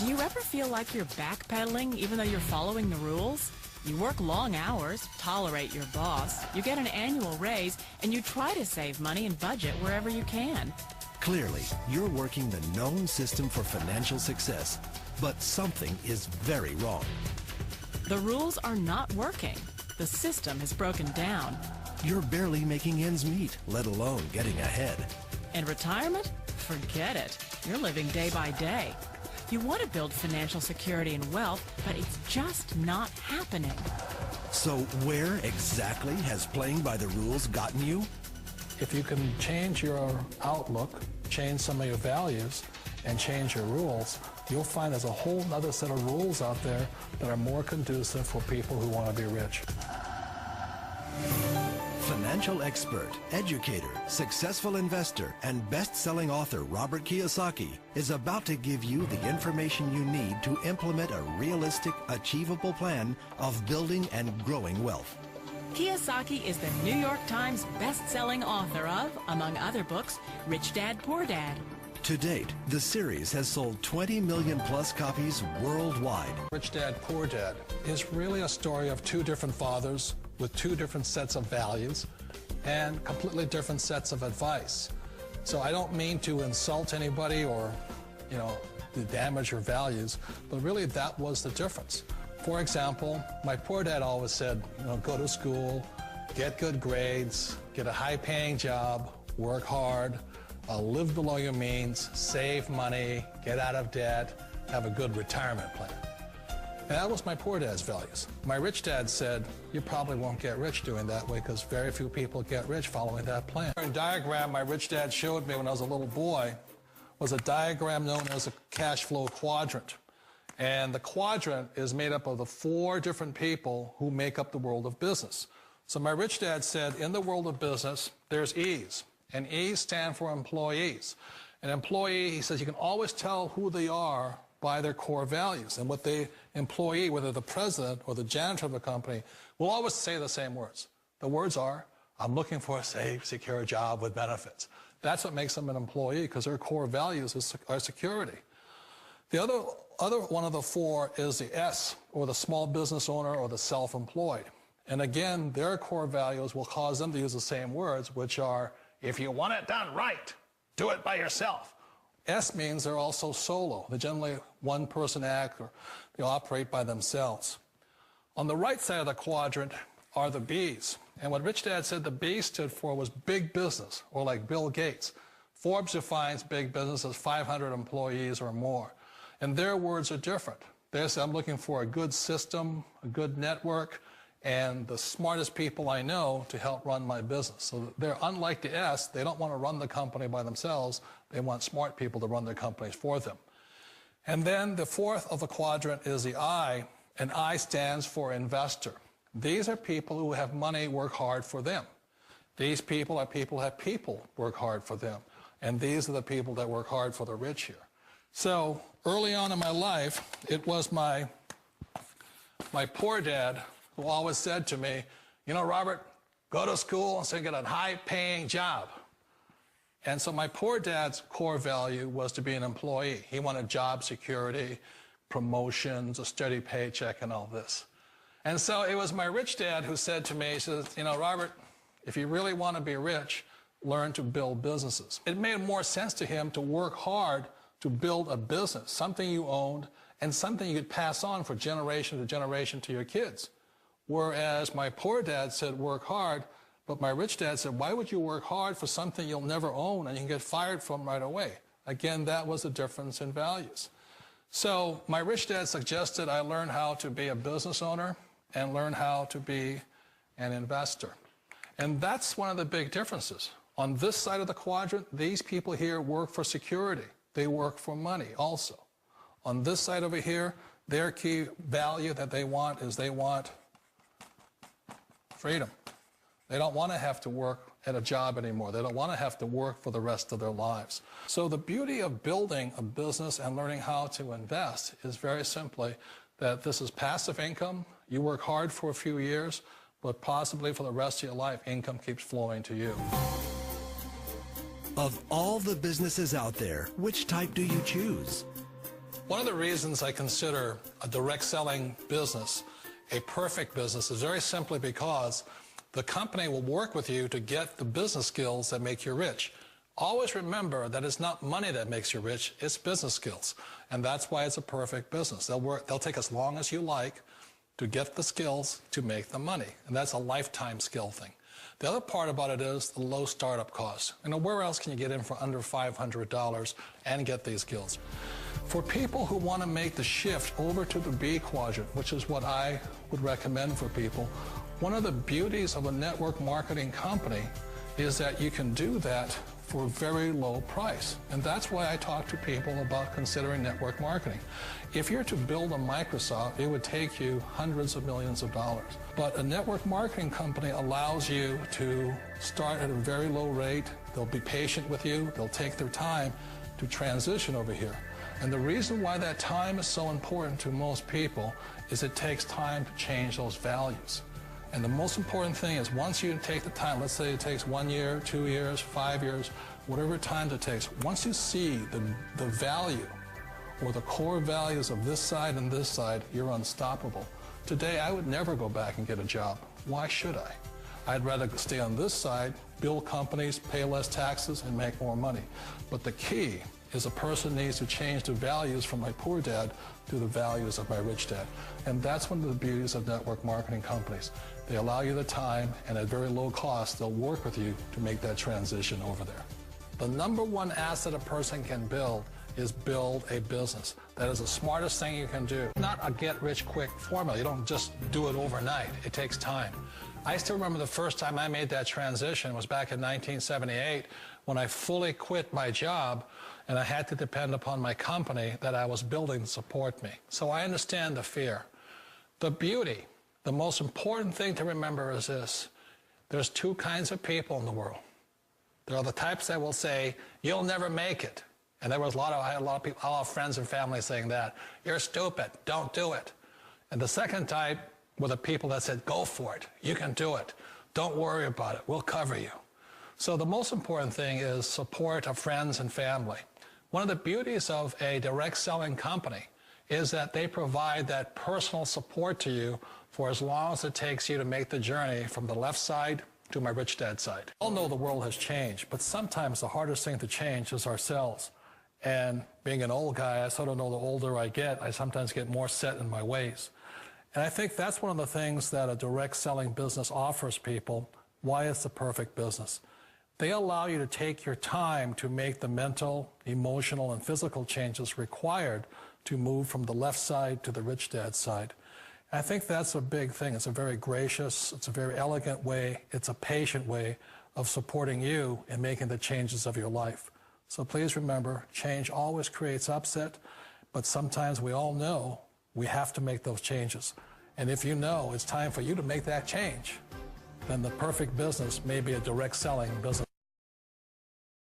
Do you ever feel like you're backpedaling even though you're following the rules? You work long hours, tolerate your boss, you get an annual raise, and you try to save money and budget wherever you can. Clearly, you're working the known system for financial success, but something is very wrong. The rules are not working. The system has broken down. You're barely making ends meet, let alone getting ahead. And retirement? Forget it. You're living day by day. You want to build financial security and wealth, but it's just not happening. So where exactly has playing by the rules gotten you? If you can change your outlook, change some of your values, and change your rules, you'll find there's a whole other set of rules out there that are more conducive for people who want to be rich. Financial expert, educator, successful investor, and best-selling author Robert Kiyosaki is about to give you the information you need to implement a realistic, achievable plan of building and growing wealth. Kiyosaki is the New York Times best-selling author of, among other books, Rich Dad, Poor Dad. To date, the series has sold 20 million plus copies worldwide. Rich Dad, Poor Dad is really a story of two different fathers with two different sets of values and completely different sets of advice. So I don't mean to insult anybody or, to damage your values, but really that was the difference. For example, my poor dad always said, go to school, get good grades, get a high-paying job, work hard, live below your means, save money, get out of debt, have a good retirement plan. And that was my poor dad's values. My rich dad said, you probably won't get rich doing that way because very few people get rich following that plan. A diagram my rich dad showed me when I was a little boy was a diagram known as a cash flow quadrant. And the quadrant is made up of the four different people who make up the world of business. So my rich dad said, in the world of business, there's E's. And E's stand for employees. An employee, he says, you can always tell who they are by their core values. And what the employee, whether the president or the janitor of the company, will always say the same words. The words are, I'm looking for a safe, secure job with benefits. That's what makes them an employee, because their core values are security. The other one of the four is the S, or the small business owner or the self-employed. And again, their core values will cause them to use the same words, which are, if you want it done right, do it by yourself. S means they're also solo. They're generally one-person act, or they operate by themselves. On the right side of the quadrant are the B's. And what Rich Dad said the B stood for was big business, or like Bill Gates. Forbes defines big business as 500 employees or more. And their words are different. They say, I'm looking for a good system, a good network, and the smartest people I know to help run my business. So they're unlike the S. They don't want to run the company by themselves. They want smart people to run their companies for them. And then the fourth of the quadrant is the I, and I stands for investor. These are people who have money work hard for them. These people are people who have people work hard for them. And these are the people that work hard for the rich here. So early on in my life, it was my poor dad who always said to me, Robert, go to school and so get a high-paying job. And so my poor dad's core value was to be an employee. He wanted job security, promotions, a steady paycheck, and all this. And so it was my rich dad who said to me, he says, Robert, if you really want to be rich, learn to build businesses. It made more sense to him to work hard to build a business, something you owned, and something you could pass on for generation to generation to your kids. Whereas my poor dad said, work hard, but my rich dad said, why would you work hard for something you'll never own and you can get fired from right away? Again, that was the difference in values. So my rich dad suggested I learn how to be a business owner and learn how to be an investor. And that's one of the big differences. On this side of the quadrant, these people here work for security. They work for money also. On this side over here, their key value that they want is they want freedom. They don't want to have to work at a job anymore. They don't want to have to work for the rest of their lives. So the beauty of building a business and learning how to invest is very simply that this is passive income. You work hard for a few years, but possibly for the rest of your life, income keeps flowing to you. Of all the businesses out there, which type do you choose? One of the reasons I consider a direct selling business a perfect business is very simply because the company will work with you to get the business skills that make you rich. Always remember that it's not money that makes you rich, it's business skills. And that's why it's a perfect business. They'll take as long as you like to get the skills to make the money. And that's a lifetime skill thing. The other part about it is the low startup cost. You know, where else can you get in for under $500 and get these skills? For people who want to make the shift over to the B quadrant, which is what I would recommend for people, one of the beauties of a network marketing company is that you can do that for a very low price. And that's why I talk to people about considering network marketing. If you're to build a Microsoft, it would take you hundreds of millions of dollars. But a network marketing company allows you to start at a very low rate. They'll be patient with you. They'll take their time to transition over here. And the reason why that time is so important to most people is it takes time to change those values. And the most important thing is once you take the time, let's say it takes 1 year, 2 years, 5 years, whatever time it takes, once you see the value or the core values of this side and this side, you're unstoppable. Today, I would never go back and get a job. Why should I? I'd rather stay on this side, build companies, pay less taxes, and make more money. But the key is a person needs to change the values from my poor dad to the values of my rich dad. And that's one of the beauties of network marketing companies. They allow you the time, and at very low cost, they'll work with you to make that transition over there. The number one asset a person can build is build a business. That is the smartest thing you can do. Not a get-rich-quick formula. You don't just do it overnight. It takes time. I still remember the first time I made that transition was back in 1978 when I fully quit my job and I had to depend upon my company that I was building to support me. So I understand the fear. The beauty, the most important thing to remember is this. There's two kinds of people in the world. There are the types that will say, you'll never make it. And I had a lot of people, a lot of friends and family saying that. You're stupid, don't do it. And the second type were the people that said, go for it, you can do it. Don't worry about it, we'll cover you. So the most important thing is support of friends and family. One of the beauties of a direct selling company is that they provide that personal support to you for as long as it takes you to make the journey from the left side to my rich dad side. We all know the world has changed, but sometimes the hardest thing to change is ourselves. And being an old guy, I sort of know the older I get, I sometimes get more set in my ways. And I think that's one of the things that a direct selling business offers people, why it's the perfect business. They allow you to take your time to make the mental, emotional, and physical changes required to move from the left side to the rich dad side. And I think that's a big thing. It's a very gracious, it's a very elegant way, it's a patient way of supporting you in making the changes of your life. So please remember, change always creates upset, but sometimes we all know we have to make those changes. And if you know it's time for you to make that change, then the perfect business may be a direct selling business.